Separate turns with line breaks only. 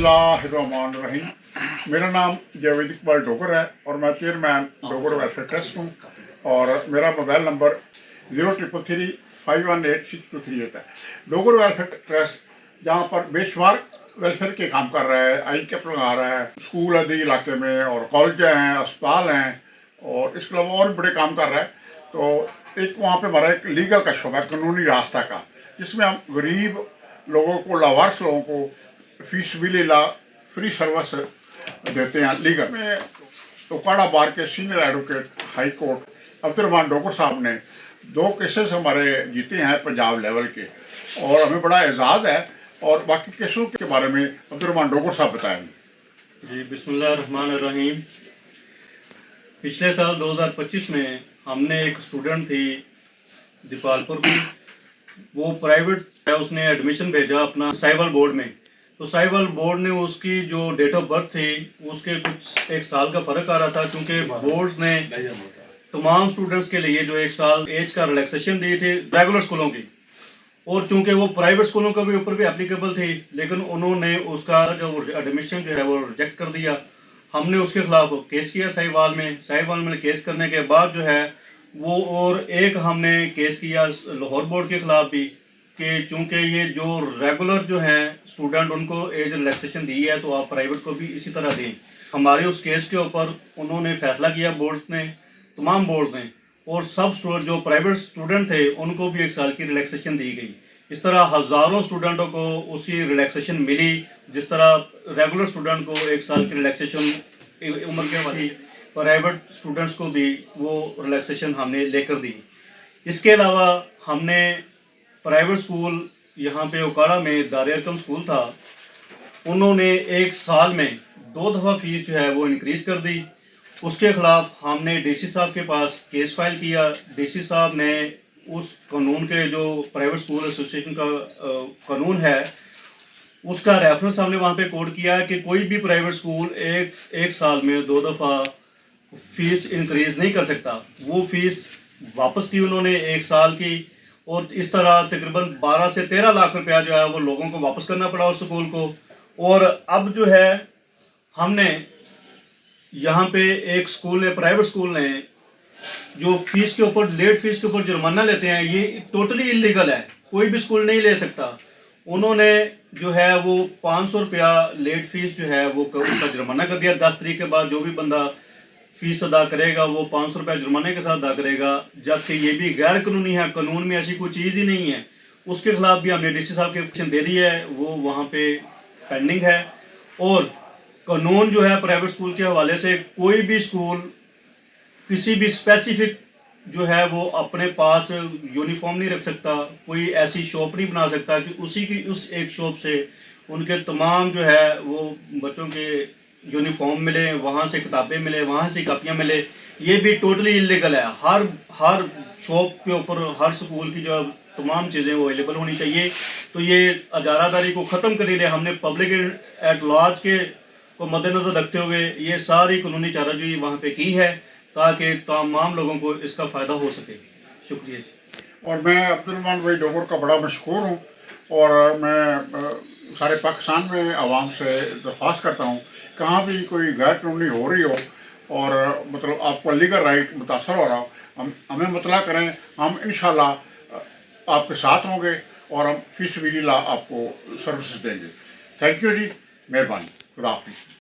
बिस्मिल्लाहिर्रहमानिर्रहीम। मेरा नाम जावेद इकबाल डोगर है और मैं चेयरमैन डोगर वेलफेयर ट्रस्ट हूँ और मेरा मोबाइल नंबर 0333518623 है। डोगर वेलफेयर ट्रस्ट जहाँ पर बेशुमार वेलफेयर के काम कर रहा है, आई कैप लगा रहा है, स्कूल है दी इलाके में और कॉलेज हैं, अस्पताल हैं और इसके अलावा और भी बड़े काम कर रहा है। तो एक वहाँ पे हमारा एक लीगल का शोबा है, कानूनी रास्ता का, जिसमें हम गरीब लोगों को, लावारिस लोगों को फीस भी ला फ्री सर्विस देते हैं। लीगल में उकाड़ा बार के senior advocate high court Abdurrahman Dogar साहब ने 2 केसेस हमारे जीते हैं पंजाब लेवल के और हमें बड़ा एजाज़ है। और बाकी केसों के बारे में अब्दुर्रहमान डोगर साहब बताएंगे।
जी, बिस्मिल्लाहिर्रहमानिर्रहीम। पिछले साल 2025 में हमने एक स्टूडेंट थी दीपालपुर की, वो प्राइवेट है, उसने एडमिशन भेजा अपना साइबल बोर्ड में। तो साइबल बोर्ड ने उसकी जो डेट ऑफ बर्थ थी उसके कुछ 1 साल का फ़र्क आ रहा था, क्योंकि बोर्ड ने तमाम स्टूडेंट्स के लिए जो 1 साल एज का रिलैक्सेशन दी थी रेगुलर स्कूलों की, और चूंकि वो प्राइवेट स्कूलों के भी ऊपर भी एप्लीकेबल थी, लेकिन उन्होंने उसका जो एडमिशन जो है वो रिजेक्ट कर दिया। हमने उसके खिलाफ केस किया साहिवाल में केस करने के बाद जो है वो, और एक हमने केस किया लाहौर बोर्ड के खिलाफ भी कि चूंकि ये जो रेगुलर जो है स्टूडेंट उनको एज रिलैक्सेशन दी है तो आप प्राइवेट को भी इसी तरह दें। हमारे उस केस के ऊपर उन्होंने फैसला किया बोर्ड ने, तमाम बोर्ड ने, और सब जो प्राइवेट स्टूडेंट थे उनको भी 1 साल की रिलैक्सेशन दी गई। इस तरह हज़ारों स्टूडेंटों को उसकी रिलैक्सेशन मिली, जिस तरह रेगुलर स्टूडेंट को 1 साल की रिलैक्सेशन उम्र के बाद प्राइवेट स्टूडेंट्स को भी वो रिलैक्सेशन हमने लेकर दी। इसके अलावा हमने प्राइवेट स्कूल यहाँ पे उकाड़ा में दार-ए-अरकम स्कूल था, उन्होंने 1 साल में 2 दफ़ा फीस जो है वो इंक्रीज़ कर दी। उसके खिलाफ हमने डीसी साहब के पास केस फाइल किया। डीसी साहब ने उस कानून के जो प्राइवेट स्कूल एसोसिएशन का कानून है उसका रेफरेंस हमने वहाँ पे कोट किया कि कोई भी प्राइवेट स्कूल एक साल में 2 दफ़ा फीस इंक्रीज़ नहीं कर सकता। वो फीस वापस की उन्होंने 1 साल की, और इस तरह तकरीबन 12 से 13 लाख रुपया जो है वो लोगों को वापस करना पड़ा उस स्कूल को। और अब जो है हमने यहाँ पे एक स्कूल ने, प्राइवेट स्कूल ने, जो फीस के ऊपर, लेट फीस के ऊपर जुर्माना लेते हैं, ये टोटली इलीगल है, कोई भी स्कूल नहीं ले सकता। उन्होंने जो है वो 500 रुपया लेट फीस जो है वो उसका जुर्माना कर दिया। 10 तारीख के बाद जो भी बंदा फीस अदा करेगा वो 500 रुपया जुर्माने के साथ अदा करेगा, जबकि ये भी गैर कानूनी है, कानून में ऐसी कोई चीज़ ही नहीं है। उसके खिलाफ भी हमने डीसी साहब के एप्लीकेशन दे दी है, वो वहाँ पे पेंडिंग है। और कानून जो है प्राइवेट स्कूल के हवाले से, कोई भी स्कूल किसी भी स्पेसिफिक जो है वो अपने पास यूनिफॉर्म नहीं रख सकता, कोई ऐसी शॉप नहीं बना सकता कि उसी की उस एक शॉप से उनके तमाम जो है वो बच्चों के यूनिफॉर्म मिले, वहाँ से किताबें मिले, वहाँ से कापियाँ मिले। ये भी टोटली इलीगल है। हर शॉप के ऊपर हर स्कूल की जो तमाम चीज़ें वो अवेलेबल होनी चाहिए। तो ये इजारादारी को ख़त्म करने के लिए हमने पब्लिक एट लार्ज के को मद्देनज़र रखते हुए ये सारी कानूनी चाराजोई वहाँ पे की है, ताकि तमाम लोगों को इसका फ़ायदा हो सके। शुक्रिया।
और मैं अब्दुर्रहमान भाई डोगर का बड़ा मशहूर हूँ और मैं सारे पाकिस्तान में आवाम से दरख्वास्त करता हूँ, कहाँ भी कोई गैर कानूनी हो रही हो और मतलब आपको लीगल राइट मुतासर हो रहा हो, हमें मुतला करें। हम इंशाल्लाह आपके साथ होंगे और हम फी सबिलिल्लाह आपको सर्विसेज देंगे। थैंक यू जी, मेहरबानी, खुदा हाफिज़।